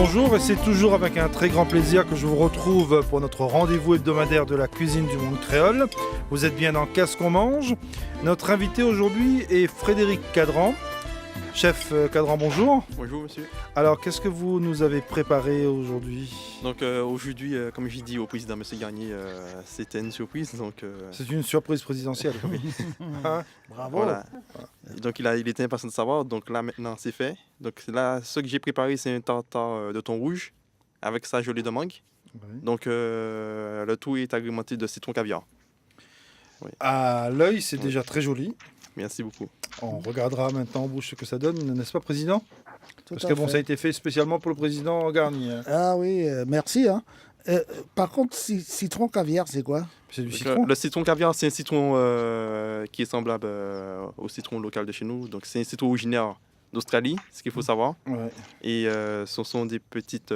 Bonjour, et c'est toujours avec un très grand plaisir que je vous retrouve pour notre rendez-vous hebdomadaire de la cuisine du monde créole. Vous êtes bien dans Qu'est-ce qu'on mange? Notre invité aujourd'hui est Frédéric Cadran. Chef Cadran, bonjour. Bonjour monsieur. Alors, qu'est-ce que vous nous avez préparé aujourd'hui? Donc aujourd'hui, comme j'ai dit au président monsieur Garnier, c'était une surprise. C'est une surprise présidentielle. Hein? Bravo. Voilà. Donc il était impatient de savoir. Donc là maintenant c'est fait. Donc là, ce que j'ai préparé, c'est un tartare de thon rouge avec sa gelée de mangue. Oui. Donc le tout est agrémenté de citron caviar. Oui. À l'œil, c'est Oui. déjà très joli. Merci beaucoup. On regardera maintenant en bouche ce que ça donne, n'est-ce pas, Président? Tout Parce à que bon, fait. ça a été fait spécialement pour le président Garnier. Ah oui, merci. Hein. Par contre, citron caviar, c'est quoi? C'est du Donc, citron. le citron caviar, c'est un citron qui est semblable au citron local de chez nous. Donc c'est un citron originaire d'Australie, ce qu'il faut savoir. Ouais. Et ce sont des petites...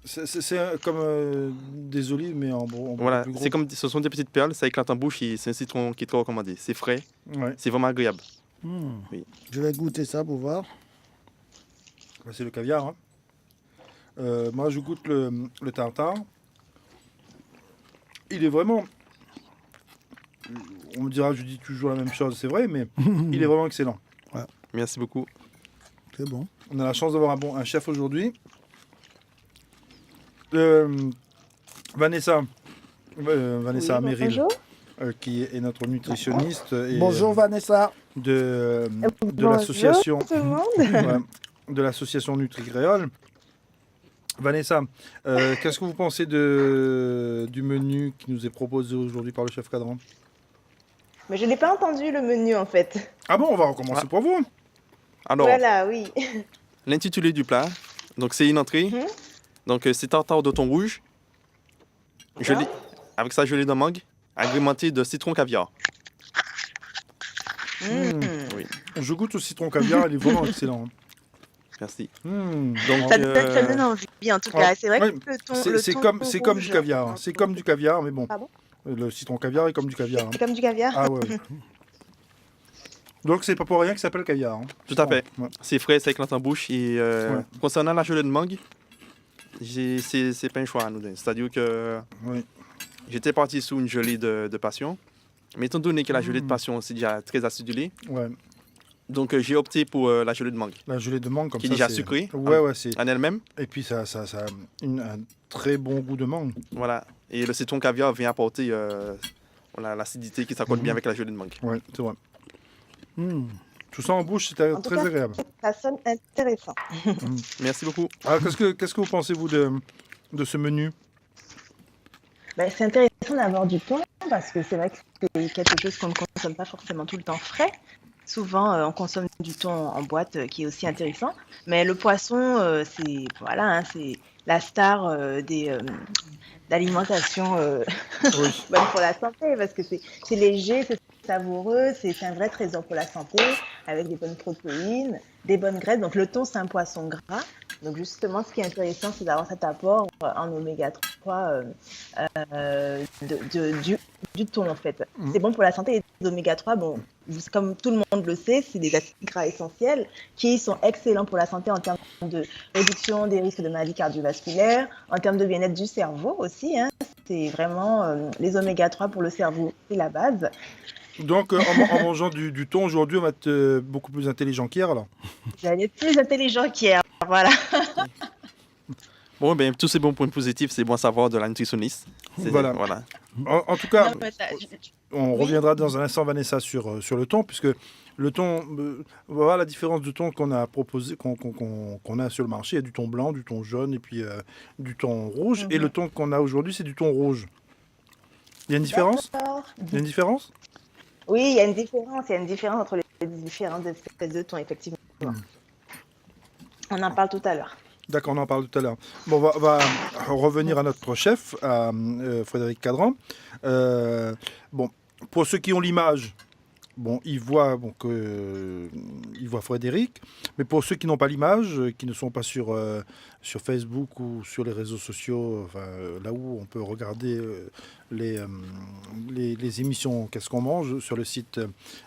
C'est comme des olives, mais en beaucoup Voilà, plus gros. ce sont des petites perles, ça éclate en bouche et c'est un citron qui est très recommandé. C'est frais, Ouais. c'est vraiment agréable. Oui. Je vais goûter ça pour voir. Bah, c'est le caviar. Hein. Moi, je goûte le tartare. Il est vraiment... On me dira, je dis toujours la même chose, c'est vrai, mais il est vraiment excellent. Merci beaucoup. C'est bon. On a la chance d'avoir un chef aujourd'hui. Vanessa Oui, Merrill, bonjour. qui est notre nutritionniste et Bonjour Vanessa. de Bonjour l'association tout le monde. ouais, de l'association Nutri-Créole. Vanessa, qu'est-ce que vous pensez du menu qui nous est proposé aujourd'hui par le chef Cadran? Mais je n'ai pas entendu le menu en fait. Ah bon, on va recommencer pour vous. Alors, Voilà, oui. l'intitulé du plat, donc c'est une entrée. Mhm. Donc c'est tartare de thon rouge, gelé, avec sa gelée de mangue, agrémenté de citron caviar. Mm. Oui, Je goûte au citron caviar, il est vraiment excellent. merci. Mmh. Donc, Ça donne envie en tout cas. C'est vrai ouais, que le thon, C'est comme du rouge- caviar. C'est comme du caviar, mais bon. Ah bon? Le citron caviar est comme du caviar. Hein. C'est comme du caviar. Ah ouais. Donc c'est pas pour rien qu'il s'appelle caviar. Hein. Tout à fait. Ouais. C'est frais, ça éclate en bouche. Et concernant la gelée de mangue, c'est pas un choix anodin. C'est-à-dire que Oui. j'étais parti sous une gelée de passion. Mais étant donné que la gelée de passion, c'est déjà très acidulé, Ouais. donc j'ai opté pour la gelée de mangue, La gelée de mangue comme qui est ça. déjà c'est- sucrée Ouais, c'est. en elle-même. Et puis ça a un très bon goût de mangue. Voilà. Et le citron caviar vient apporter l'acidité qui s'accorde bien avec la gelée de mangue. Ouais, c'est vrai. Tout ça en bouche, c'était En tout très cas, agréable. Ça sonne intéressant. Merci beaucoup. Alors qu'est-ce que vous pensez vous de ce menu? Ben, c'est intéressant d'avoir du thon parce que c'est vrai que c'est quelque chose qu'on ne consomme pas forcément tout le temps frais. Souvent, on consomme du thon en boîte qui est aussi intéressant. Mais le poisson, c'est voilà, hein, c'est la star d'alimentation Oui. bonne pour la santé parce que c'est léger, c'est savoureux, c'est un vrai trésor pour la santé avec des bonnes protéines, des bonnes graisses. Donc le thon, c'est un poisson gras. Donc justement, ce qui est intéressant, c'est d'avoir cet apport en oméga 3 du thon en fait. C'est bon pour la santé. Les oméga 3, bon, comme tout le monde le sait, c'est des acides gras essentiels qui sont excellents pour la santé en termes de réduction des risques de maladies cardiovasculaires, en termes de bien-être du cerveau aussi. Hein. C'est vraiment les oméga 3 pour le cerveau, c'est la base. Donc en mangeant du thon aujourd'hui, on va être beaucoup plus intelligent qu'hier alors. Vous allez être plus intelligent qu'hier. Voilà. Bon, ben, tous ces bons points positifs, c'est bon à savoir de la nutritionniste. Voilà. Voilà. En tout cas, Non, mais on Oui. reviendra dans un instant, Vanessa, sur le thon, puisque le thon, on va voir la différence du thon qu'on a proposé, qu'on a sur le marché. Il y a du thon blanc, du thon jaune et puis du thon rouge. Et le thon qu'on a aujourd'hui, c'est du thon rouge. Il y a une différence? D'accord. Il y a une différence? Oui, il y a une différence. Il y a une différence entre les différentes espèces de thon, effectivement. On en parle tout à l'heure. D'accord, on en parle tout à l'heure. Bon, on va revenir à notre chef, à Frédéric Cadran. Bon, pour ceux qui ont l'image, bon, ils voient Frédéric, mais pour ceux qui n'ont pas l'image, qui ne sont pas sur Facebook ou sur les réseaux sociaux, enfin, là où on peut regarder les émissions Qu'est-ce qu'on mange sur le site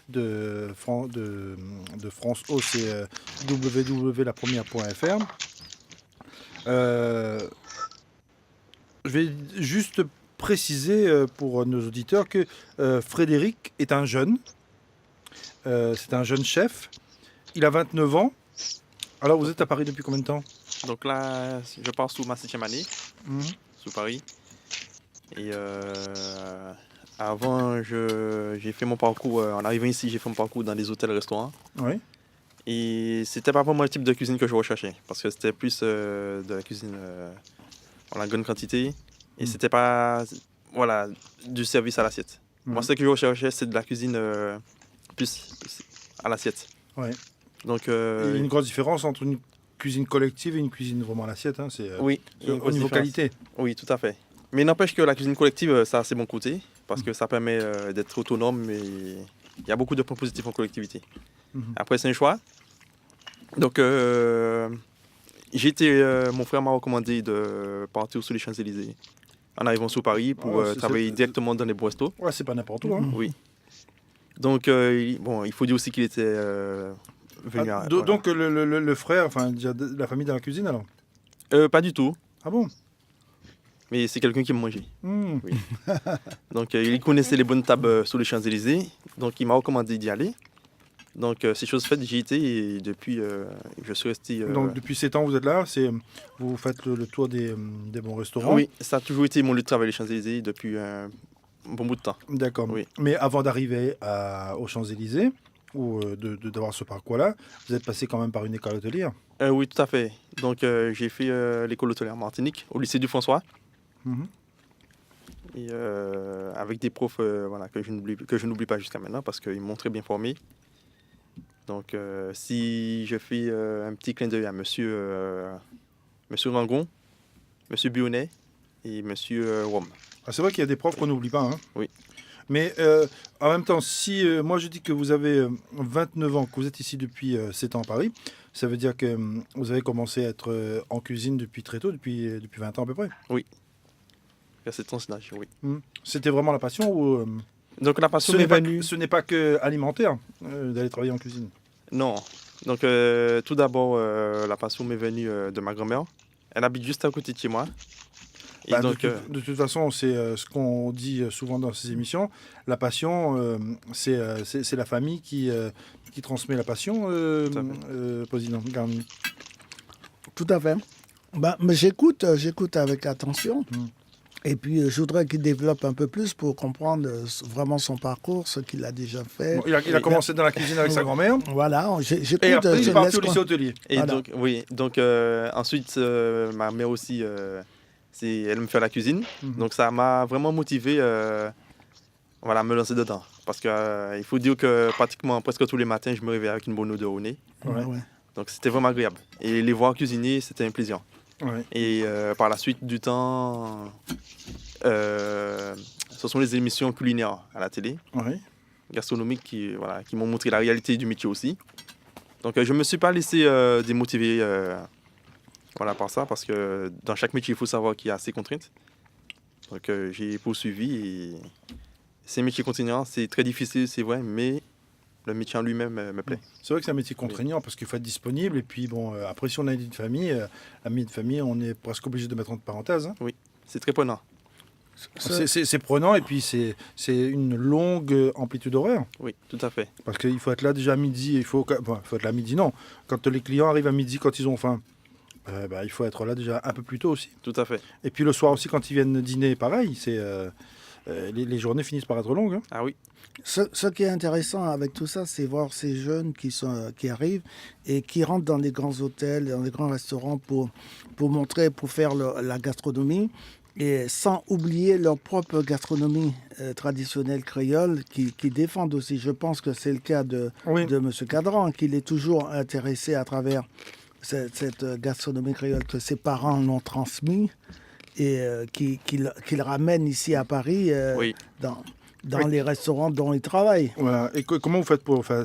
de France O, c'est www.lapremière.fr. Euh, je vais juste préciser pour nos auditeurs que Frédéric est un jeune. C'est un jeune chef. Il a 29 ans. Alors, vous êtes à Paris depuis combien de temps? Donc là, je pars sous ma 7e année, Mhm. sous Paris. Et avant, j'ai fait mon parcours, en arrivant ici, j'ai fait mon parcours dans des hôtels-restaurants. Oui. Et c'était pas vraiment le type de cuisine que je recherchais, parce que c'était plus de la cuisine en la grande quantité. Et c'était pas, voilà, du service à l'assiette. Mhm. Moi, ce que je recherchais, c'est de la cuisine plus à l'assiette. Ouais. Donc, Il y a une grosse différence entre une cuisine collective et une cuisine vraiment à l'assiette. Hein. C'est oui, au niveau qualité. Oui, tout à fait. Mais n'empêche que la cuisine collective, ça a ses bons côtés, parce que ça permet d'être autonome et il y a beaucoup de points positifs en collectivité. Mhm. Après, c'est un choix. Donc, mon frère m'a recommandé de partir sur les Champs-Élysées en arrivant sur Paris pour Ouais, travailler directement dans les bons restos. Ouais, c'est pas n'importe où. Hein. Oui. Donc, bon, il faut dire aussi qu'il était venu Ah, à... donc le frère, enfin déjà de la famille dans la cuisine alors? Pas du tout, Ah bon? mais c'est quelqu'un qui me mangeait. Hmm. Donc, il connaissait les bonnes tables sur les Champs-Élysées, donc il m'a recommandé d'y aller. Donc, c'est chose faite, j'y étais et depuis, je suis resté... Donc depuis 7 ans vous êtes là, vous faites le tour des bons restaurants. Oui, ça a toujours été mon lieu de travail, les Champs-Élysées, depuis un bon bout de temps. D'accord. Oui. Mais avant d'arriver aux Champs-Élysées, ou d'avoir ce parcours-là, vous êtes passé quand même par une école hôtelière. Oui, tout à fait. Donc, j'ai fait l'école hôtelière Martinique, au lycée du François. Mhm. Et avec des profs voilà, que je n'oublie pas jusqu'à maintenant parce qu'ils m'ont très bien formé. Donc, si je fais un petit clin d'œil à monsieur Rangon, monsieur Bionnet et monsieur Rome. Ah, c'est vrai qu'il y a des profs qu'on n'oublie pas. Hein. Oui. Mais en même temps, si moi je dis que vous avez 29 ans, que vous êtes ici depuis 7 ans à Paris, ça veut dire que vous avez commencé à être en cuisine depuis très tôt, depuis 20 ans à peu près. À cette tranche-d'âge, oui. C'était vraiment la passion ou Donc, la passion ce m'est n'est pas, venue... ce n'est pas que alimentaire d'aller travailler en cuisine. Non. Donc, tout d'abord, la passion m'est venue de ma grand-mère. Elle habite juste à côté de chez moi. Et Bah, donc, de toute façon, c'est ce qu'on dit souvent dans ces émissions. La passion, c'est la famille qui transmet la passion, président Garnier. Tout à fait. Bah, mais j'écoute avec attention. Mm. Et puis, je voudrais qu'il développe un peu plus pour comprendre vraiment son parcours, ce qu'il a déjà fait. Bon, il a commencé dans la cuisine avec sa grand-mère. Voilà, j'écoute. Et après, il je est parti laisse au lycée hôtelier. et voilà. donc, oui. Donc, ensuite, ma mère aussi, elle me fait la cuisine. Mhm. Donc, ça m'a vraiment motivé voilà, à me lancer dedans. Parce qu'il faut dire que pratiquement presque tous les matins, je me réveillais avec une bonne odeur au nez. Ouais. Ouais. Donc, c'était vraiment agréable. Et les voir cuisiner, c'était un plaisir. Ouais. Et par la suite du temps, ce sont les émissions culinaires à la télé, Ouais. gastronomiques, qui m'ont montré la réalité du métier aussi. Donc, je ne me suis pas laissé démotiver par ça, parce que dans chaque métier, il faut savoir qu'il y a ses contraintes. Donc, j'ai poursuivi. Et c'est un métier continuant, c'est très difficile, c'est vrai, mais le métier en lui-même me plaît. C'est vrai que c'est un métier contraignant parce qu'il faut être disponible. Et puis, bon, après, si on a une vie de famille, la vie de famille, on est presque obligé de mettre entre parenthèses. Hein. C'est très prenant. C'est prenant et puis c'est une longue amplitude horaire. Oui, tout à fait. Parce qu'il faut être là déjà à midi. Il faut être là à midi, non. Quand les clients arrivent à midi, quand ils ont faim, il faut être là déjà un peu plus tôt aussi. Tout à fait. Et puis le soir aussi, quand ils viennent dîner, pareil. Les journées finissent par être longues. Hein. Ah oui, Ce qui est intéressant avec tout ça, c'est voir ces jeunes qui arrivent et qui rentrent dans les grands hôtels, dans les grands restaurants pour montrer, pour faire la gastronomie, et sans oublier leur propre gastronomie traditionnelle créole qui défendent aussi. Je pense que c'est le cas de M. Cadran, qu'il est toujours intéressé à travers cette gastronomie créole que ses parents l'ont transmis et qu'il ramène ici à Paris oui. dans les restaurants dont il travaille. Voilà. Et comment vous faites pour faire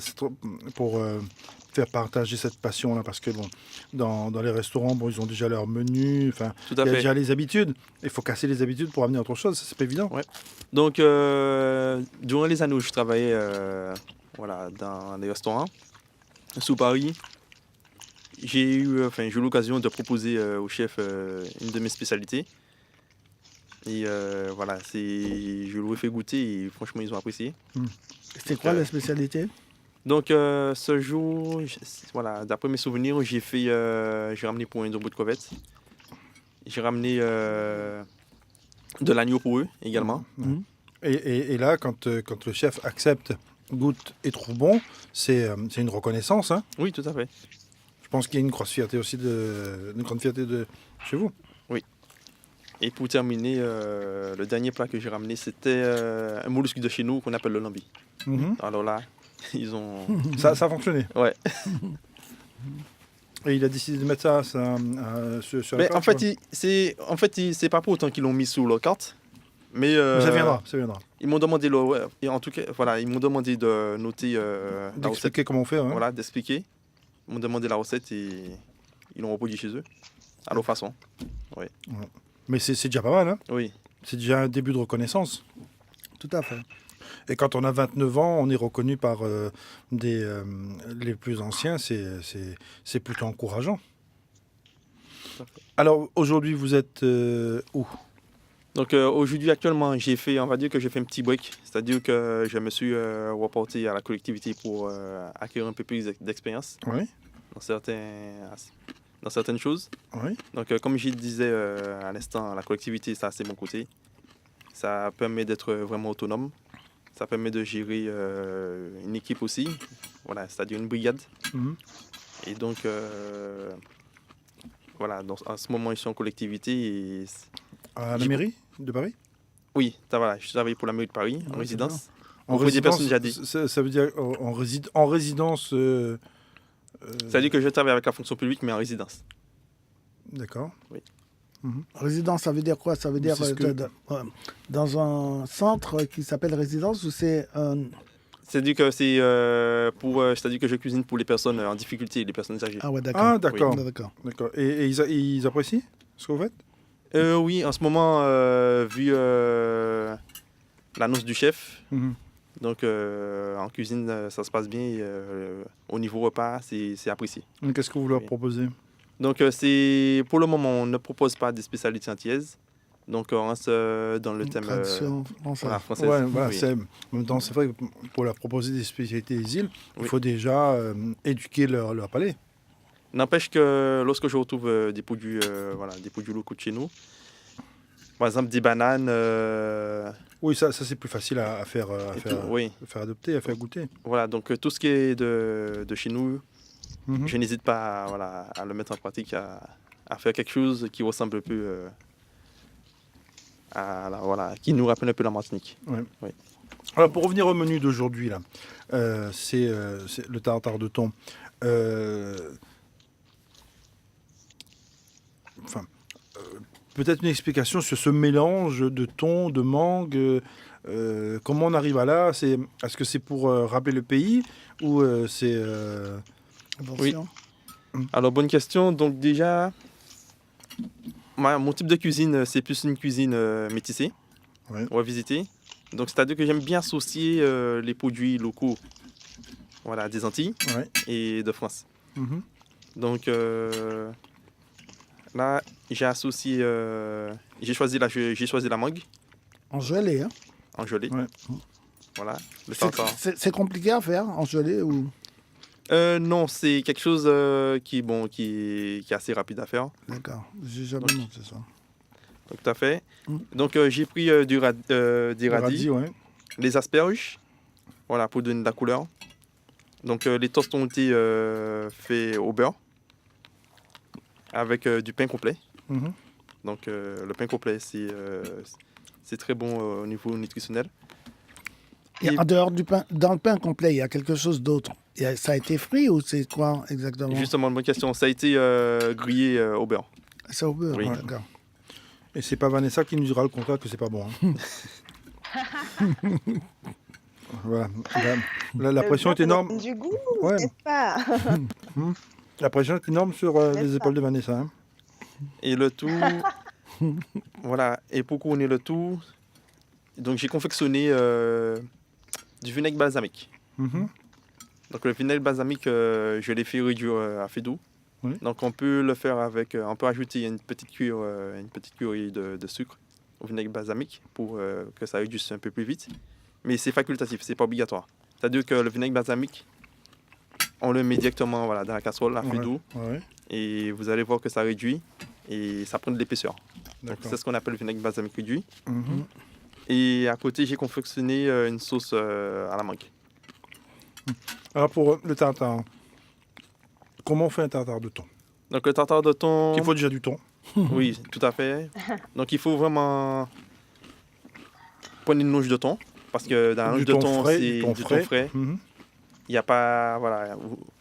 partager cette passion-là? Parce que bon, dans les restaurants, bon, ils ont déjà leur menu, enfin, Tout il y à a fait. déjà les habitudes. Il faut casser les habitudes pour amener autre chose. Ça, c'est pas évident. Ouais. Donc, durant les années où je travaillais dans des restaurants, sous Paris, j'ai eu l'occasion de proposer au chef une de mes spécialités. Et voilà, je lui ai fait goûter et franchement, ils ont apprécié. C'était quoi la spécialité? Donc, ce jour, voilà, d'après mes souvenirs, j'ai ramené pour un robot de crevettes. J'ai ramené de l'agneau pour eux également. Et là, quand le chef accepte, goûte et trouve bon, c'est une reconnaissance. Hein. Oui, tout à fait. Je pense qu'il y a une grosse fierté aussi une grande fierté de chez vous. Et pour terminer, le dernier plat que j'ai ramené, c'était un mollusque de chez nous qu'on appelle le lambi. Alors là, ils ont... Ça a fonctionné. Ouais. Et il a décidé de mettre ça sur la Mais carte, en fait, c'est pas pour autant qu'ils l'ont mis sur leur carte. Mais ça viendra. Ils m'ont demandé et en tout cas, voilà, ils m'ont demandé de noter la recette. D'expliquer comment on fait. Hein. Voilà, d'expliquer. Ils m'ont demandé la recette et ils l'ont reproduit chez eux, à leur façon. Oui. Ouais. Mais c'est déjà pas mal. Hein. Oui. C'est déjà un début de reconnaissance. Tout à fait. Et quand on a 29 ans, on est reconnu par les plus anciens. C'est plutôt encourageant. Alors aujourd'hui, vous êtes où? Donc aujourd'hui, actuellement, on va dire que j'ai fait un petit break. C'est-à-dire que je me suis reporté à la collectivité pour acquérir un peu plus d'expérience Oui. dans certaines choses. Oui. Donc comme je disais à l'instant, la collectivité, ça c'est mon côté. Ça permet d'être vraiment autonome. Ça permet de gérer une équipe aussi. Voilà, c'est-à-dire une brigade. Et donc voilà, en ce moment, je suis en collectivité. Et à la mairie de Paris? Oui, voilà, je travaille pour la mairie de Paris, en résidence. En résidence, ça veut dire en résidence... Ça veut dire que je travaille avec la fonction publique, mais en résidence. D'accord. Oui. Résidence, ça veut dire quoi? Ça veut dire dans un centre qui s'appelle résidence ou c'est un... C'est-à-dire que c'est-à-dire que je cuisine pour les personnes en difficulté, les personnes âgées. Ah ouais, d'accord. Ah d'accord. Oui. D'accord. Et ils apprécient ce que vous faites? Oui, en ce moment, vu l'annonce du chef, donc en cuisine, ça se passe bien. Et, au niveau repas, c'est apprécié. Qu'est-ce que vous leur proposez? Donc pour le moment, on ne propose pas des spécialités antillaises. Donc on reste dans le thème tradition française. française. Ouais, voilà, Oui. en même temps, c'est vrai que pour leur proposer des spécialités des îles, il faut déjà éduquer leur palais. N'empêche que lorsque je retrouve des produits locaux de chez nous, par exemple des bananes, Oui, ça c'est plus facile à faire, oui. faire adopter, à faire goûter. Voilà, donc tout ce qui est de chez nous, Mhm. je n'hésite pas à le mettre en pratique, à faire quelque chose qui ressemble un peu qui nous rappelle un peu la Martinique. Ouais. Oui. Alors pour revenir au menu d'aujourd'hui, là, c'est le tartare de thon. Peut-être une explication sur ce mélange de thon, de mangue. Comment on arrive à là? Est-ce que c'est pour rappeler le pays ou c'est... Attention. Alors, bonne question. Donc déjà, mon type de cuisine, c'est plus une cuisine métissée. Ouais. On va visiter. Donc, c'est-à-dire que j'aime bien associer les produits locaux des Antilles Ouais. et de France. Mhm. Donc là, j'ai choisi la mangue En gelée, hein? en gelée. Ouais. Voilà, le tartare. C'est compliqué à faire en gelée ou... Non, c'est quelque chose qui est assez rapide à faire. D'accord, j'ai jamais Donc, monté ça. Donc, tout à fait. Mm. Donc, j'ai pris des radis, Radis, ouais. les asperges, voilà, pour donner de la couleur. Donc, les toasts ont été faits au beurre avec du pain complet. Mhm. Donc, le pain complet, c'est très bon au niveau nutritionnel. Et en dehors du pain, dans le pain complet, il y a quelque chose d'autre. Ça a été frit ou c'est quoi exactement? Justement, bonne question. Ça a été grillé au beurre. C'est au beurre, Oui. d'accord. Et c'est pas Vanessa qui nous dira le contraire que c'est pas bon. Hein. Voilà. La pression est énorme. Du goût, Ouais. n'est-ce pas? La pression est énorme sur N'est-ce les pas? épaules de Vanessa. Hein. Et le tout, voilà. Et pour couronner le tout, donc j'ai confectionné du vinaigre balsamique. Mhm. Donc le vinaigre balsamique, je l'ai fait réduire à feu doux. Oui. Donc on peut le faire avec, on peut ajouter une petite cuillerée de sucre au vinaigre balsamique pour que ça réduise un peu plus vite. Mais c'est facultatif, c'est pas obligatoire. C'est-à-dire que le vinaigre balsamique, on le met directement voilà, dans la casserole à feu doux Ouais. et vous allez voir que ça réduit et ça prend de l'épaisseur. Donc D'accord. c'est ce qu'on appelle le vinaigre balsamique réduit. Mhm. Et à côté, j'ai confectionné une sauce à la mangue. Alors pour le tartare, comment on fait un tartare de thon? Donc le tartare de thon, Il faut déjà du thon. oui, tout à fait. Donc il faut vraiment prendre une longe de thon parce que dans la longe de thon, frais, c'est du thon frais. Mhm. Il y a pas, voilà,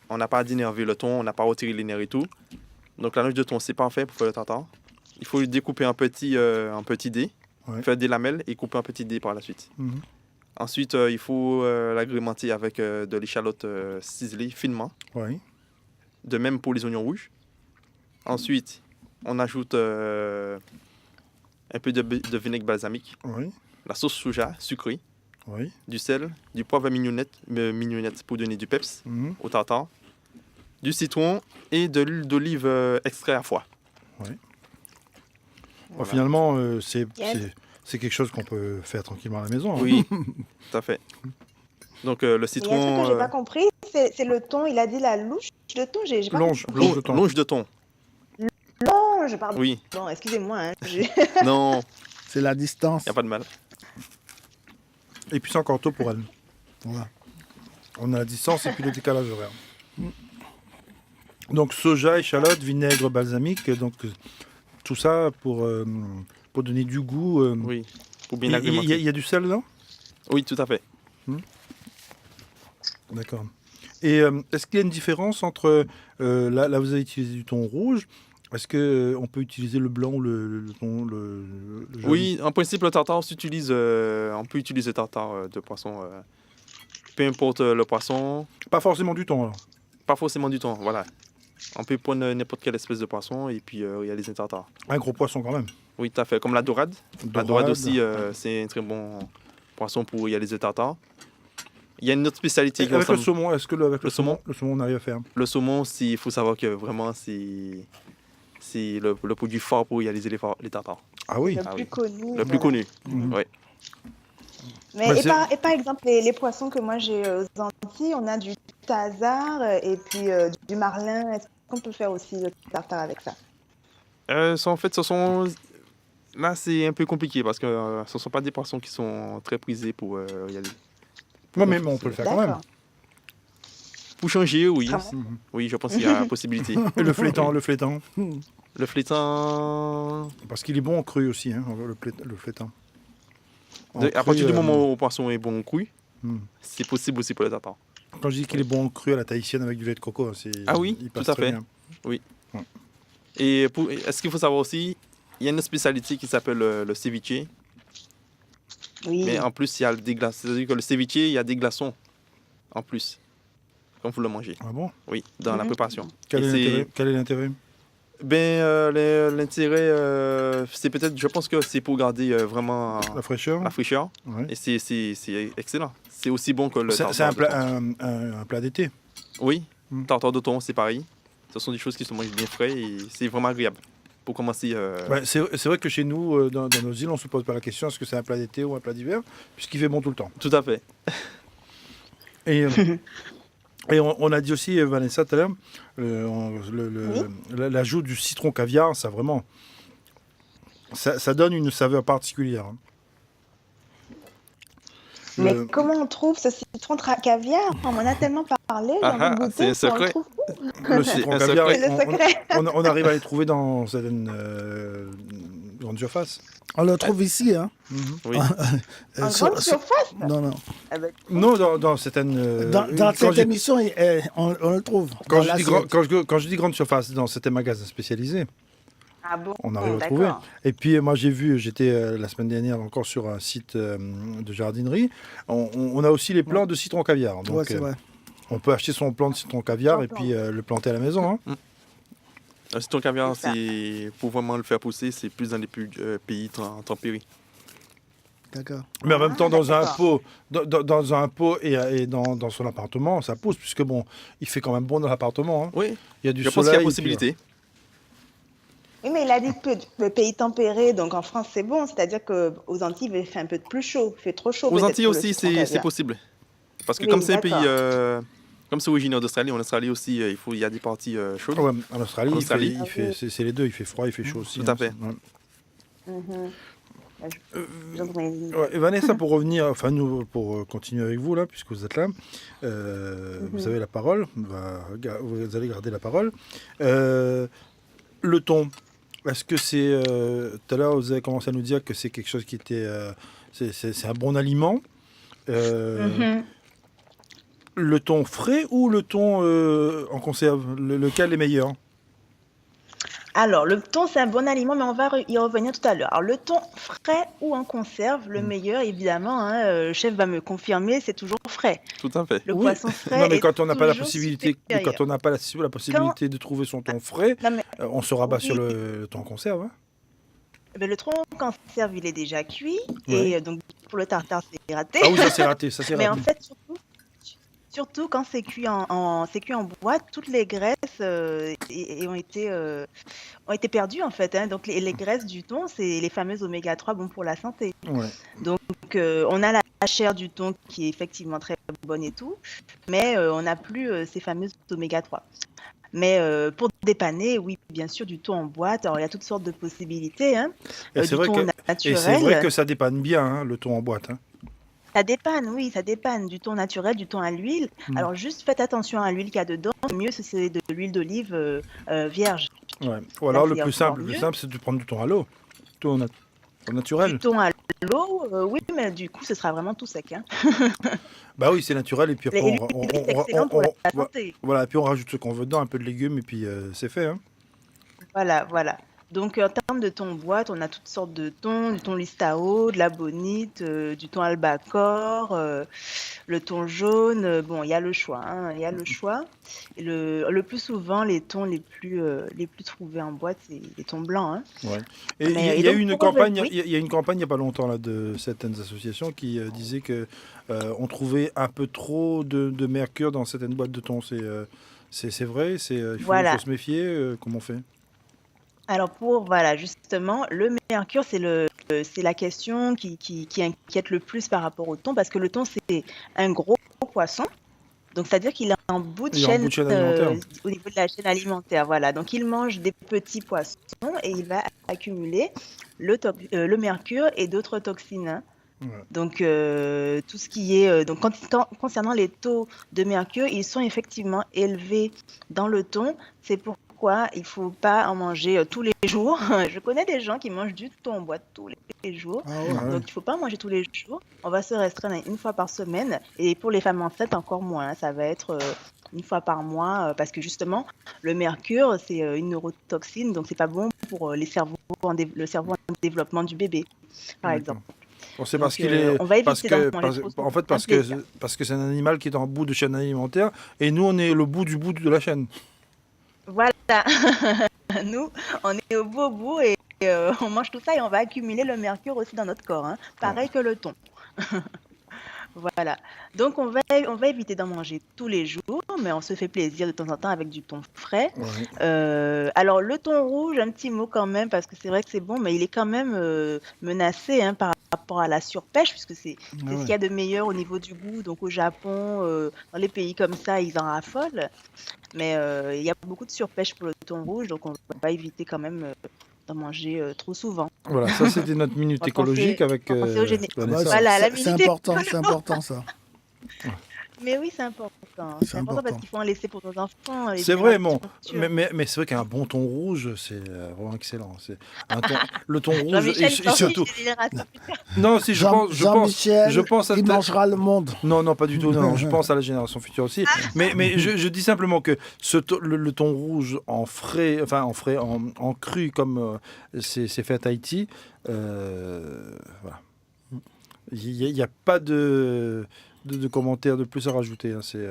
on n'a pas à dénerver le thon, on n'a pas à retirer les nerfs et tout. Donc la longe de thon, c'est parfait pour faire le tartare. Il faut le découper en petits dés, Ouais. faire des lamelles et couper en petits dés par la suite. Mhm. Ensuite, il faut l'agrémenter avec de l'échalote ciselée finement. Oui. De même pour les oignons rouges. Ensuite, on ajoute un peu de vinaigre balsamique, Oui. la sauce soja sucrée, Oui. du sel, du poivre à mignonnette pour donner du peps Mhm. au tartare, du citron et de l'huile d'olive extrait à foie. Bon, Voilà. finalement, Yes. c'est quelque chose qu'on peut faire tranquillement à la maison. hein. Oui, tout à fait. Donc le Il y a un truc citron, que j'ai pas compris, c'est le thon. Il a dit la louche de thon. J'ai pas Longe, compris. longe de thon. longe de thon. Longe, pardon. Oui, Bon, excusez-moi. Hein, non, C'est la distance. il n'y a pas de mal. Et puis c'est encore tôt pour elle. Voilà. On a la distance et puis le décalage horaire. Donc soja, échalote, vinaigre balsamique, donc tout ça pour donner du goût. Oui, pour bien Il agrémenter. y a du sel dedans? Oui, tout à fait. D'accord. Et est-ce qu'il y a une différence entre... là, vous avez utilisé du thon rouge. Est-ce qu'on peut utiliser le blanc ou le thon le jaune? Oui, en principe, le tartare s'utilise. On peut utiliser le tartare de poisson. Peu importe le poisson, Pas forcément du thon, alors. pas forcément du thon. Voilà. On peut prendre n'importe quelle espèce de poisson et puis réaliser un tartare. Un gros poisson quand même. Oui, tout à fait. Comme la dorade. La dorade Dorade. aussi, c'est un très bon poisson pour réaliser le tartare. Il y a une autre spécialité Et qui avec le ressemble. saumon, est-ce que avec Le saumon le saumon, on arrive à faire? Le saumon, il faut savoir que vraiment, c'est le produit fort pour réaliser les tartares. Ah oui. le Ah plus oui. connu. Le plus voilà. connu. Mhm. Oui. Mais, Bah, et par exemple, les poissons que moi j'ai aux Antilles, on a du thazard et puis du marlin. Est-ce qu'on peut faire aussi le tartare avec ça? En fait, là, c'est un peu compliqué parce que ce ne sont pas des poissons qui sont très prisés pour réaliser. Ouais, mais on peut le faire quand même. D'accord. Pour changer, oui. Vraiment? Mhm. Oui, je pense qu'il y a possibilité. Et le flétan, le flétan. Le flétan, Parce qu'il est bon en cru aussi, hein, le flétan. En à cru, partir du moment où le poisson est bon cuit, hmm. c'est possible aussi pour le tartare. Quand je dis qu'il est bon en cru à la tahitienne avec du lait de coco, Ah oui, il passe tout à très fait. bien. Et est-ce qu'il faut savoir aussi, il y a une spécialité qui s'appelle le ceviche, Oui. mais en plus, il y a des glaçons. C'est-à-dire que le ceviche, il y a des glaçons en plus, quand vous le mangez. Ah bon? Oui, dans la Mhm. préparation. Quel Et est c'est- l'intérêt? Quel est l'intérêt? L'intérêt, c'est peut-être, je pense que c'est pour garder vraiment La fraîcheur? la fraîcheur. Ouais. Et c'est excellent. C'est aussi bon que le C'est tartare un de plat, thon. un plat d'été. Oui, Mm. tartare de thon, c'est pareil. Ce sont des choses qui se mangent bien frais et c'est vraiment agréable. Pour commencer, Ouais, c'est vrai que chez nous, dans nos îles, on ne se pose pas la question est-ce que c'est un plat d'été ou un plat d'hiver, puisqu'il fait bon tout le temps. tout à fait. Et, et on a dit aussi, Vanessa, tout à l'heure, l'ajout du citron caviar, ça vraiment. Ça donne une saveur particulière. hein. Mais Le- comment on trouve ce citron caviar? On m'en a tellement parlé, j'ai Ah, envie de c'est un goûter. On le secret. trouve où? Le citron un caviar, secret. C'est le secret. on arrive à les trouver dans certaines grandes surfaces. On le trouve ici, hein. Oui. En Sur- grande sur- surface? Non, non. Ah bah, Non, dans certaines. Dans quand cette j'ai- émission, on le trouve. quand Dans je, dis l'assiette. quand je dis grande surface, dans certains magasins spécialisés, ah bon, on arrive à d'accord. trouver. Et puis moi j'étais la semaine dernière encore sur un site de jardinerie. On a aussi les plants de citron caviar. Donc Ouais, c'est vrai. on peut acheter son plant de citron caviar et puis le planter à la maison. hein. Le citron caviar, C'est ça. pour vraiment le faire pousser, c'est plus dans les pays tempérés. D'accord. Mais en même temps, dans un d'accord. pot, dans un pot et dans son appartement, ça pousse, puisque bon, il fait quand même bon dans l'appartement, hein. Oui, Il y a du je pense qu'il y a soleil. Et puis, possibilité. Oui, mais il a dit que le pays tempéré, donc en France, c'est bon. C'est-à-dire qu'aux Antilles, il fait un peu plus chaud. Il fait trop chaud Aux peut-être Antilles pour le aussi, citron c'est caviar. possible. Parce que comme Oui, c'est un pays, d'accord. comme c'est originaire d'Australie, en Australie aussi, il y a des parties chaudes. ouais, en Australie, En Australie, Ah oui. c'est les deux, il fait froid, il fait chaud aussi, tout hein, à fait. ouais. Mhm. Bah, Euh, j'entendais- ouais, et Vanessa, pour revenir, enfin nous, pour continuer avec vous là, puisque vous êtes là, vous Mhm. avez la parole, vous allez garder la parole. Euh, le thon, est-ce que c'est, tout à l'heure vous avez commencé à nous dire que c'est quelque chose qui était, c'est un bon aliment. Euh, Mhm. le thon frais ou le thon en conserve, lequel est meilleur? Alors, le thon, c'est un bon aliment, mais on va y revenir tout à l'heure. Alors, le thon frais ou en conserve, le Mm. meilleur, évidemment, hein, le chef va me confirmer, c'est toujours frais. Tout à fait. Le Oui, poisson non frais mais est quand on n'a pas la toujours possibilité, supérieur. quand on n'a pas la Quand, possibilité de trouver son thon frais, non mais on se rabat sur oui, le thon en conserve, hein. ben, le thon conserve, il est déjà cuit, Ouais. et donc pour le tartare, c'est raté. Ah oui, ça c'est raté, ça c'est Mais en raté. fait, surtout quand c'est cuit en boîte, toutes les graisses ont été perdues en fait, hein. Donc les graisses du thon, c'est les fameuses oméga 3 bon pour la santé. Ouais. Donc on a la chair du thon qui est effectivement très bonne et tout, mais on n'a plus ces fameuses oméga 3. Mais pour dépanner, oui, bien sûr, du thon en boîte. Alors, il y a toutes sortes de possibilités, hein. Et c'est Du vrai thon que c'est vrai que naturel. ça dépanne bien, hein, le thon en boîte, hein. Ça dépanne, oui, ça dépanne. Du thon naturel, du thon à l'huile. Mm. Alors, juste faites attention à l'huile qu'il y a dedans. Le mieux, c'est de l'huile d'olive vierge. Ouais. Ou Là, alors c'est encore le plus mieux. simple, c'est de prendre du thon à l'eau, thon au Du naturel. thon à l'eau, oui, mais du coup, ce sera vraiment tout sec, hein. Bah oui, c'est naturel et puis après Et l'huile d'olive, c'est excellent pour la santé. voilà, et puis on rajoute ce qu'on veut dedans, un peu de légumes et puis c'est fait, hein. Voilà, voilà. Donc, en termes de thon boîte, on a toutes sortes de thon, du thon listao, de la bonite, du thon albacore, le thon jaune. Bon, il y a le choix, hein, il y a le choix. Et le plus souvent, les plus trouvés en boîte, c'est les thons blancs, hein. Ouais. Et il Et y a donc, eu une pour revenir, campagne, oui, il y a une campagne il n'y a pas longtemps là de certaines associations qui disaient que on trouvait un peu trop de mercure dans certaines boîtes de thon. C'est vrai, il faut voilà. se méfier. Comment on fait? Alors voilà, justement, le mercure, c'est la question qui inquiète le plus par rapport au thon, parce que le thon, c'est un gros poisson. Donc, c'est-à-dire qu'il est en bout de Il est en bout chaîne de chaîne alimentaire. au niveau de la chaîne alimentaire. Voilà. Donc, il mange des petits poissons et il va accumuler le mercure et d'autres toxines, hein. Ouais. Donc, tout ce qui est. Donc, concernant les taux de mercure, ils sont effectivement élevés dans le thon. C'est pourquoi il ne faut pas en manger tous les jours. Je connais des gens qui mangent du thon en boîte tous les jours. Ah Ah ouais. ouais. Donc, il ne faut pas en manger tous les jours. On va se restreindre à une fois par semaine. Et pour les femmes enceintes, encore moins, hein. Ça va être une fois par mois. Parce que justement, le mercure, c'est une neurotoxine. Donc, ce n'est pas bon pour le cerveau en développement du bébé, par exemple. D'accord. Bon, c'est parce Donc, qu'il est on va éviter d'en manger trop souvent. en fait C'est un plaisir. parce que c'est un animal qui est en bout de chaîne alimentaire et nous on est le bout de la chaîne. Voilà. Nous, on est au bout et on mange tout ça et on va accumuler le mercure aussi dans notre corps, hein. Ouais. Pareil que le thon. Voilà. Donc, on va éviter d'en manger tous les jours, mais on se fait plaisir de temps en temps avec du thon frais. Ouais. Alors, le thon rouge, un petit mot quand même, parce que c'est vrai que c'est bon, mais il est quand même menacé, hein, par rapport à la surpêche, puisque c'est Ah ce qu'il ouais. y a de meilleur au niveau du goût. Donc, au Japon, dans les pays comme ça, ils en raffolent. Mais il y a beaucoup de surpêche pour le thon rouge, donc on va éviter quand même d'en manger trop souvent. Voilà, ça c'était notre minute On va penser, écologique avec on va penser au Vanessa. Ah bah, Voilà, la c'est minute important, écolo. c'est important ça. Mais oui, c'est important. C'est C'est important parce important. qu'il faut en laisser pour nos enfants, les C'est vrai, générations futures. mais c'est vrai qu'un bon thon rouge, c'est vraiment excellent. C'est un thon, le thon rouge Jean-Michel, il et s'en fiche surtout. des générations futures. Non, si Jean-Michel, je pense à il mangera le monde. non, non, pas du tout. Non, je pense à la génération future aussi. Mais je dis simplement que le thon rouge en frais, enfin en cru comme c'est fait à Tahiti, voilà. Il n'y a pas de commentaires de plus à rajouter, hein. C'est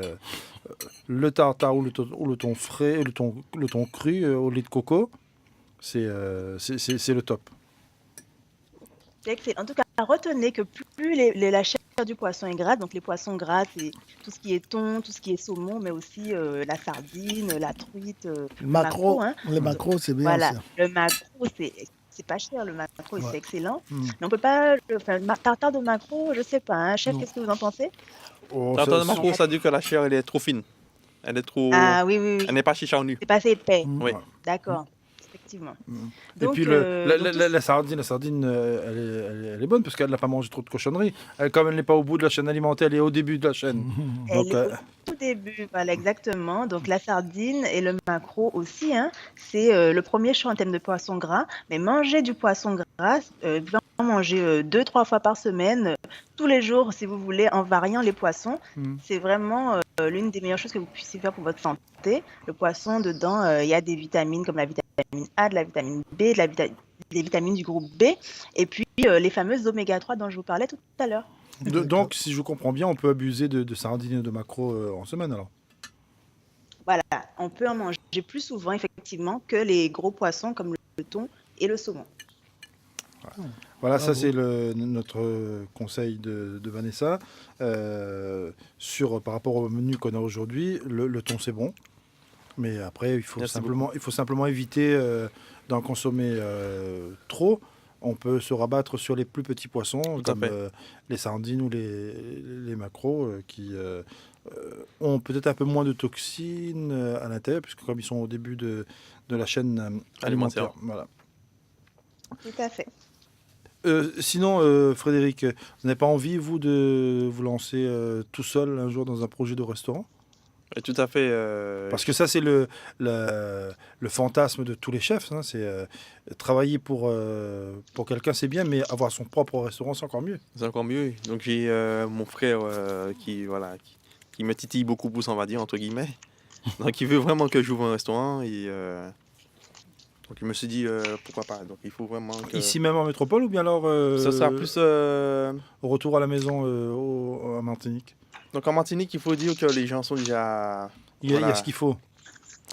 le tartare ou le thon frais, le thon cru au lait de coco, c'est le top. C'est excellent. En tout cas, retenez que plus la chair du poisson est grasse, donc les poissons gras, c'est tout ce qui est thon, tout ce qui est saumon, mais aussi la sardine, la truite, Le le maquereau. macro, Hein. les macros, c'est bien Voilà, ça. le maquereau, c'est pas cher, le maquereau, et Ouais. c'est excellent. Mm. Mais on peut pas, enfin, tartare de maquereau, je sais pas. Hein. Chef, Non. qu'est-ce que vous en pensez? Oh, Tartare de ça- maquereau, ça dit que la chair, elle est trop fine. Elle est trop... Ah oui, oui, oui. Elle n'est pas chicharnue. C'est pas assez épais. Mm. Oui. D'accord, effectivement. Mm. Et Donc, puis donc tout la sardine, elle est bonne parce qu'elle n'a pas mangé trop de cochonneries. Comme elle n'est pas au bout de la chaîne alimentaire, elle est au début de la chaîne. Elle Donc, est au tout début, voilà, exactement. Donc la sardine et le maquereau aussi, hein, c'est le premier choix en termes de poisson gras. Mais manger du poisson gras, vraiment manger 2-3 fois par semaine, tous les jours, si vous voulez, en variant les poissons, Mm. c'est vraiment l'une des meilleures choses que vous puissiez faire pour votre santé. Le poisson, dedans, il y a des vitamines comme la vitamine A, de la vitamine B, des vitamines du groupe B, et puis les fameuses oméga 3 dont je vous parlais tout à l'heure. donc, si je comprends bien, on peut abuser de sardines et de maquereau en semaine alors. Voilà, on peut en manger plus souvent, effectivement, que les gros poissons comme le thon et le saumon. Voilà, ça Bravo. c'est notre conseil de Vanessa. Par rapport au menu qu'on a aujourd'hui, le thon c'est bon. Mais après, il faut Merci simplement éviter d'en consommer trop. On peut se rabattre sur les plus petits poissons, à comme fait. les sardines ou les maquereaux, qui ont peut-être un peu moins de toxines à l'intérieur, puisque comme ils sont au début de la chaîne alimentaire. Voilà. Tout à fait. Sinon, Frédéric, vous n'avez pas envie, vous, de vous lancer tout seul un jour dans un projet de restaurant? Tout à fait. Parce que ça, c'est le fantasme de tous les chefs. Hein, c'est travailler pour quelqu'un, c'est bien, mais avoir son propre restaurant, c'est encore mieux. C'est encore mieux. Donc j'ai mon frère qui me titille beaucoup plus, on va dire, entre guillemets. Donc il veut vraiment que j'ouvre un restaurant. Et, donc je me suis dit, pourquoi pas. Donc il faut vraiment que... Ici même en métropole ou bien alors Ça sera plus... au retour à la maison à Martinique? Donc en Martinique, il faut dire que les gens sont déjà... Il y a Voilà. ce qu'il faut.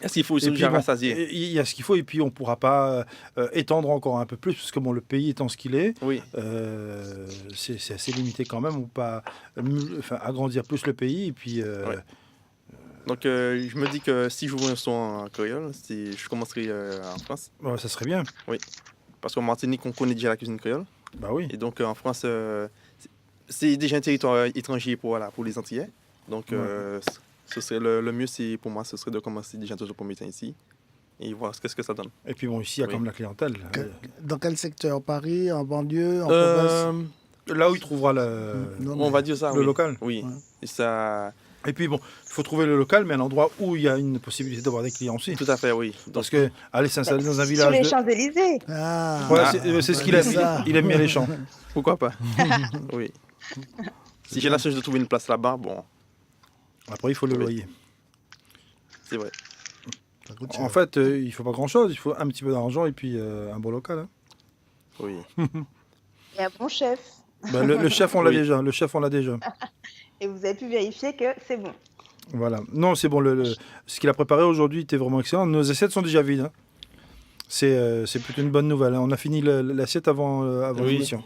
Est-ce qu'il faut Et aussi puis, déjà bon, rassasier? il y a ce qu'il faut et puis on ne pourra pas étendre encore un peu plus parce que bon, le pays étant ce qu'il est, Oui, c'est assez limité quand même. On peut pas agrandir plus le pays et puis Ouais. Donc je me dis que si j'ouvre un restaurant en créole, je commencerai en France. ouais, ça serait bien. Parce qu'en Martinique, on connaît déjà la cuisine créole. Bah oui. Et donc en France, c'est déjà un territoire étranger pour les Antillais. Donc ce serait le mieux, pour moi, ce serait de commencer déjà dans un premier temps ici et voir qu'est-ce que ça donne. Et puis bon, ici, il y a Oui. quand même la clientèle. Dans quel secteur? Paris, en banlieue, en province? Là où il trouvera le Non, On mais- va dire ça. oui. local. Oui. Ouais. Et ça, Et puis bon, il faut trouver le local, mais un endroit où il y a une possibilité d'avoir des clients aussi. tout à fait, oui. Donc, Parce que aller s'installer dans un Sur village les de... Champs-Élysées. Ah, Ouais, c'est ce qu'il aime. c'est ça. Il aime bien les champs. pourquoi pas? Oui. Si j'ai la chance de trouver une place là-bas, bon, Après, il faut le Oui. loyer. c'est vrai. Ça coûte cher. En fait, il faut pas grand-chose. Il faut un petit peu d'argent et puis un bon local. Hein. Oui. Et un bon chef. Ben, le chef, on l'a Oui. déjà. Le chef, on l'a déjà. Et vous avez pu vérifier que c'est bon. Voilà. Non, c'est bon. Ce qu'il a préparé aujourd'hui était vraiment excellent. Nos assiettes sont déjà vides. Hein. C'est plutôt une bonne nouvelle. Hein. On a fini l'assiette avant Oui. l'émission.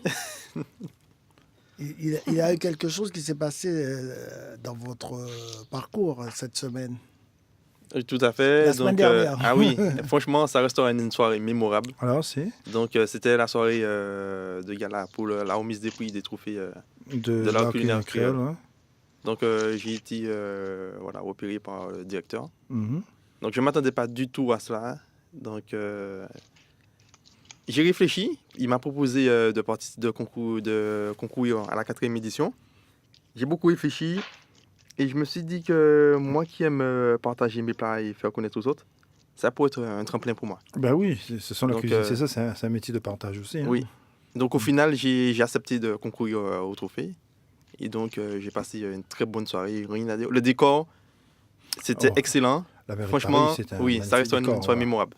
Il y a eu quelque chose qui s'est passé dans votre parcours cette semaine. Tout à fait. La semaine Donc, dernière. ah oui, franchement, ça restera une soirée mémorable. Alors, c'est Donc, c'était la soirée de gala pour la remise des prix des trophées. de l'art l'art culinaire créole. Hein. Donc, j'ai été repéré par le directeur. Mhm. Donc, je ne m'attendais pas du tout à cela. Donc, j'ai réfléchi. Il m'a proposé de concourir à la 4e édition. J'ai beaucoup réfléchi et je me suis dit que moi qui aime partager mes plats et faire connaître aux autres, ça pourrait être un tremplin pour moi. Ben oui, ce sont la Donc, cuisine. C'est ça, c'est un métier de partage aussi. Hein. Oui. Donc, au final, j'ai accepté de concourir au trophée. Et donc, j'ai passé une très bonne soirée. Rien à dire. Le décor, c'était Oh, excellent. La mairie de Franchement, Paris, c'est un oui, ça magnifique reste une décor, soirée voilà. mémorable.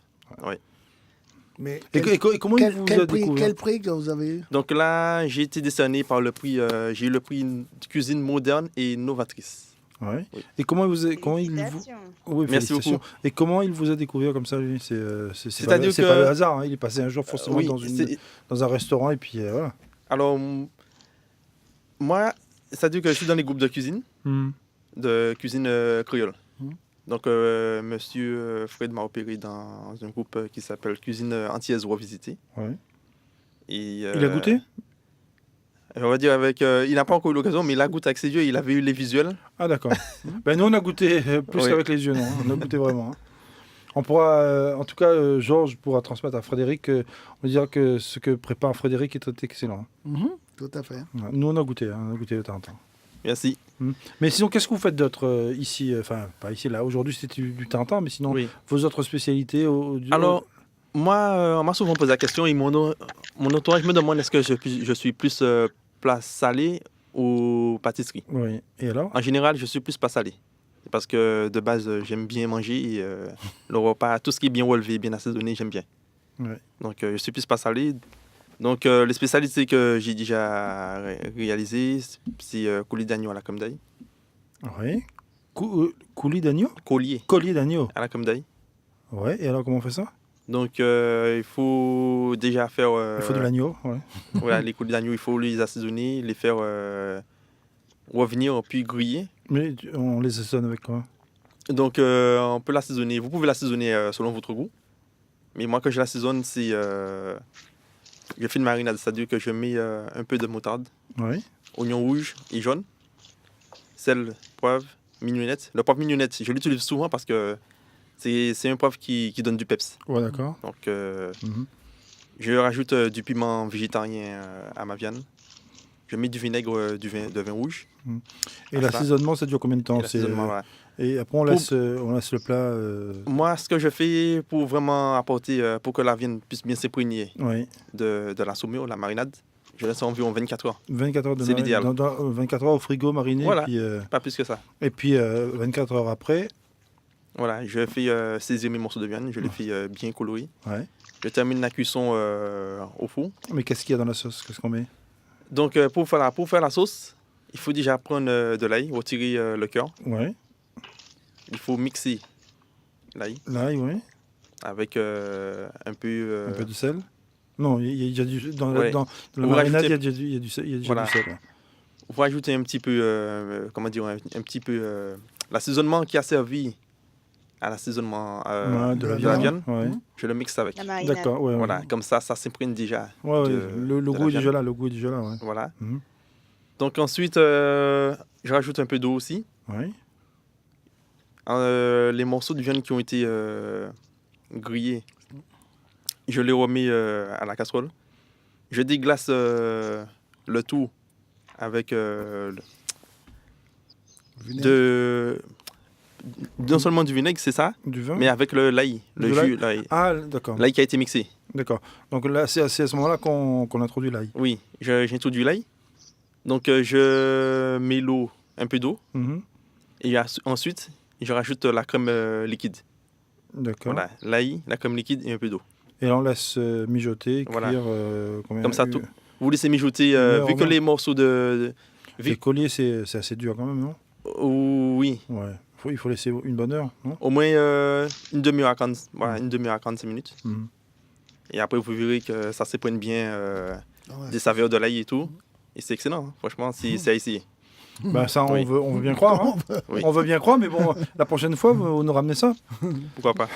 Mais Et comment il vous a découvert quel prix que vous avez eu? Donc là, j'ai été décerné par le prix, j'ai eu le prix cuisine moderne et novatrice. Ouais. Oui. Et comment il vous oui, Merci félicitations. beaucoup. Et comment il vous a découvert comme ça lui C'est-à-dire c'est que- pas le hasard. Hein. Il est passé un jour forcément Oui, dans un restaurant et puis voilà. Alors, moi, c'est-à-dire que je suis dans les groupes de cuisine créole. Donc, monsieur Fred m'a opéré dans un groupe qui s'appelle Cuisine Antillaise Revisitée. Ouais. Et, Il a goûté? On va dire avec... il n'a pas encore eu l'occasion, mais il a goûté avec ses yeux. Il avait eu les visuels. Ah d'accord. Ben nous on a goûté plus Oui. qu'avec les yeux, non. On a goûté vraiment. Hein. On pourra, en tout cas, Georges pourra transmettre à Frédéric. On dira que ce que prépare Frédéric est excellent. Tout à fait. Ouais. Nous on a goûté de temps en temps. Merci. Mais sinon, qu'est-ce que vous faites d'autre ici? Enfin, pas ici, là. Aujourd'hui c'était du tartare, mais sinon, Oui. vos autres spécialités Alors, moi, on m'a souvent posé la question et mon entourage me demande est-ce que je suis plus plat salé ou pâtisserie. Oui. Et alors? En général, je suis plus plat salé. Parce que de base, j'aime bien manger et le repas, tout ce qui est bien relevé, bien assaisonné, j'aime bien. Ouais. Donc, je suis plus plat salé. Donc, les spécialités que j'ai déjà réalisées, c'est coulis d'agneau à la comme d'ail. Oui. Coulis d'agneau? Collier d'agneau. À la comme d'ail. Ouais. Et alors, comment on fait ça? Donc, il faut déjà faire... Il faut de l'agneau, ouais. Voilà, les coulis d'agneau, il faut les assaisonner, les faire revenir, puis griller. Mais on les assaisonne avec quoi? Donc, on peut l'assaisonner. Vous pouvez l'assaisonner selon votre goût. Mais moi, quand je l'assaisonne, c'est... je fais une marinade, c'est-à-dire que je mets un peu de moutarde, Oui. oignon rouge et jaune, sel, poivre, mignonnette. Le poivre mignonnette, je l'utilise souvent parce que c'est un poivre qui donne du peps. Ouais, d'accord. Donc, Mhm. je rajoute du piment végétarien à ma viande. Je mets du vinaigre, de vin rouge. Et Ah, l'assaisonnement, ça dure combien de temps? Et l'assaisonnement, voilà. Et après, on laisse le plat. Moi, ce que je fais pour vraiment apporter, pour que la viande puisse bien s'imprégner Oui. de la saumure, la marinade, je laisse environ 24 heures. 24 heures de C'est l'idéal. 24 heures au frigo mariné. Voilà. Et Pas plus que ça. puis 24 heures après. Voilà, je fais saisir mes morceaux de viande, je les fais bien colorer. Ouais. Je termine la cuisson au four. Mais qu'est-ce qu'il y a dans la sauce? Qu'est-ce qu'on met? Donc, pour faire la sauce, il faut déjà prendre de l'ail, retirer le cœur. Ouais. Il faut mixer l'ail L'ail, oui. avec un peu... Un peu de sel. Non, il y a du dans Ouais. la Vous marinade, il y a rajoutez- du sel. Il y a déjà Voilà. du sel. Ouais. Vous rajoutez un petit peu, comment dire, un petit peu... l'assaisonnement qui a servi à l'assaisonnement Ouais, de la viande, Ouais. je le mixe avec. La marinade. D'accord, ouais. Voilà, comme ça s'imprègne déjà. Ouais, ouais, de- le de la goût est déjà viande. là. Le goût est déjà là, ouais. Voilà. Mhm. Donc ensuite, je rajoute un peu d'eau aussi. Ouais. Les morceaux de viande qui ont été grillés, je les remets à la casserole. Je déglace le tout avec Vinaigre. non seulement du vinaigre, c'est ça, Du vin. mais avec l'ail, le De jus, l'ail. Ah, d'accord. L'ail qui a été mixé. D'accord. Donc là, c'est à ce moment-là qu'on introduit l'ail. Oui, j'introduis l'ail. Donc je mets l'eau, un peu d'eau, Mhm. et ensuite je rajoute la crème liquide. D'accord. Voilà, l'ail, la crème liquide et un peu d'eau. Et là, on laisse mijoter, cuire. Voilà. Combien Comme ça, tout. Vous laissez mijoter, heure, vu que heure. les morceaux de... Les colliers, c'est assez dur quand même, non? Oui, Ouais. Il faut laisser une bonne heure, non? au moins une demi-heure à 40, voilà, une demi-heure à 45 minutes. Mhm. Et après, vous verrez que ça s'éprenne bien Ah ouais. des saveurs de l'ail et tout. Et c'est excellent, hein. Franchement, c'est à essayer. Bah ça, Oui. on veut bien croire. Hein. Oui. On veut bien croire, mais bon, la prochaine fois, vous nous ramenez ça. Pourquoi pas.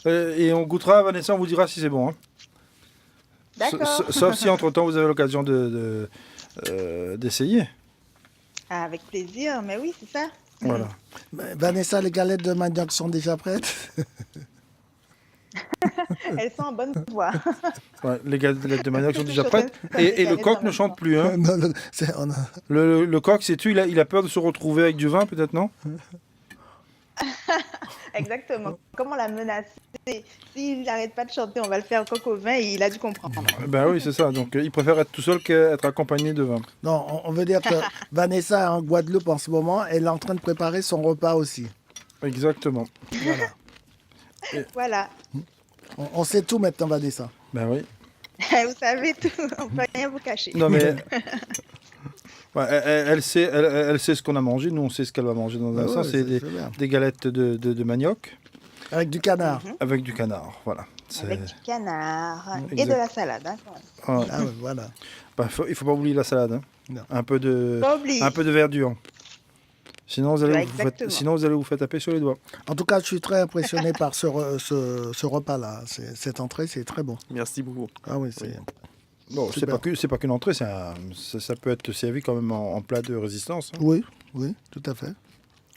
Et on goûtera, Vanessa, on vous dira si c'est bon. Hein. D'accord. Sauf si entre-temps, vous avez l'occasion d'essayer. Ah, avec plaisir, mais oui, c'est ça. Voilà. Vanessa, les galettes de manioc sont déjà prêtes? Elles sont en bonne voie. Ouais, les galettes de manioc sont déjà Je prêtes. suis en train de faire Et des le coq galettes ne en chante même plus. Hein. Non, non, on a... Le coq, sais-tu, il a peur de se retrouver avec du vin, peut-être, non? Exactement. Comme on l'a menacé, s'il n'arrête pas de chanter, on va le faire coq au vin et il a dû comprendre. Ben oui, c'est ça. Donc, il préfère être tout seul qu'être accompagné de vin. Non, on veut dire que Vanessa est en Guadeloupe en ce moment. Elle est en train de préparer son repas aussi. Exactement. Voilà. Voilà. On sait tout maintenant, Vanessa. Ben oui. Vous savez tout, on ne peut rien vous cacher. Non, mais... Ouais, elle sait ce qu'on a mangé. Nous, on sait ce qu'elle va manger dans un Ouais, sens. C'est bien. des galettes de manioc Avec du canard. avec du canard. Voilà. Avec du canard et Exact. de la salade. Hein, quand même. Ouais. Ah ouais, voilà. Bah, il faut pas oublier la salade. Hein. Non. Un peu de Pas oublier. verdure. Sinon vous, allez Bah, vous faire, exactement. sinon, vous allez vous faire taper sur les doigts. En tout cas, je suis très impressionné par ce repas-là. Cette entrée, c'est très bon. Merci beaucoup. Ah oui, c'est... Bon, c'est Super. pas qu'une entrée, ça peut être servi quand même en plat de résistance. Hein. Oui, oui, tout à fait.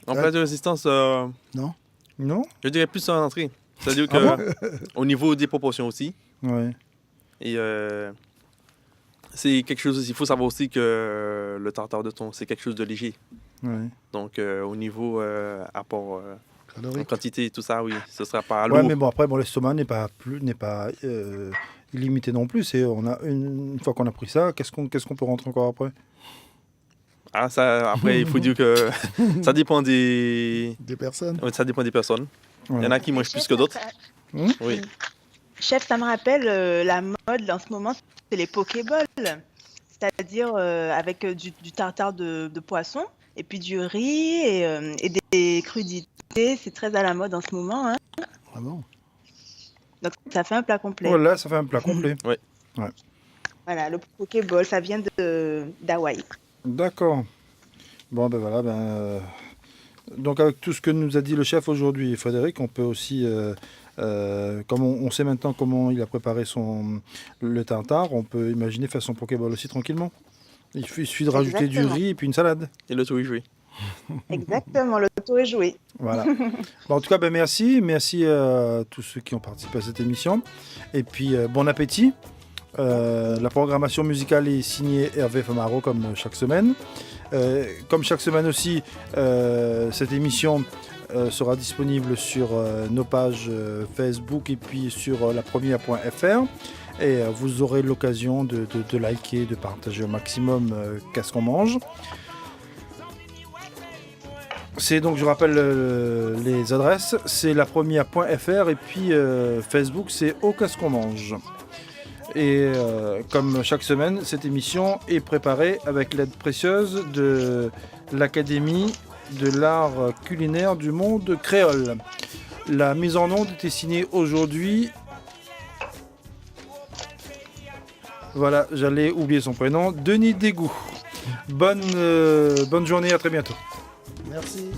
En Ouais. plat de résistance, Non? Non? je dirais plus en entrée. C'est-à-dire que Ah au niveau des proportions aussi. Ouais. Et c'est quelque chose, il faut savoir aussi que le tartare de thon, c'est quelque chose de léger. Ouais. Donc au niveau apport en Calorique. quantité, tout ça, oui, ce sera pas Ouais, lourd. mais bon, après, l'estomac n'est pas illimité non plus. On a une fois qu'on a pris ça, qu'est-ce qu'on peut rentrer encore après? Ah, ça, après, il faut dire que ça dépend des, Des personnes. ouais, ça dépend des personnes. Il y Ouais. en a qui mangent plus que d'autres. Hum? Oui. Chef, ça me rappelle la mode en ce moment, c'est les pokéballs. C'est-à-dire avec du tartare de poisson et puis du riz et des crudités. C'est très à la mode en ce moment. Hein. Vraiment. Donc ça fait un plat complet. Voilà, ça fait un plat complet. Voilà, le pokéball, ça vient d'Hawaï. D'accord. Bon, ben voilà. Donc, avec tout ce que nous a dit le chef aujourd'hui, Frédéric, on peut aussi, comme on sait maintenant comment il a préparé le tartare, on peut imaginer faire son pokéball aussi tranquillement. Il suffit de rajouter du Exactement. riz et puis une salade. Et le tout est joué. Exactement, le tour est joué. Voilà. Bon, en tout cas, merci. Merci à tous ceux qui ont participé à cette émission. Et puis, bon appétit. La programmation musicale est signée Hervé Famaro comme chaque semaine. Comme chaque semaine aussi, cette émission sera disponible sur nos pages Facebook et puis sur lapremière.fr. Et vous aurez l'occasion de liker, de partager au maximum qu'est-ce qu'on mange. C'est donc, je rappelle les adresses, c'est lapremière.fr et puis Facebook, c'est au qu'est-ce qu'on mange. Et comme chaque semaine, cette émission est préparée avec l'aide précieuse de l'Académie de l'art culinaire du monde créole. La mise en onde était signée aujourd'hui. Voilà, j'allais oublier son prénom. Denis Dégout. Bonne journée, à très bientôt. Merci.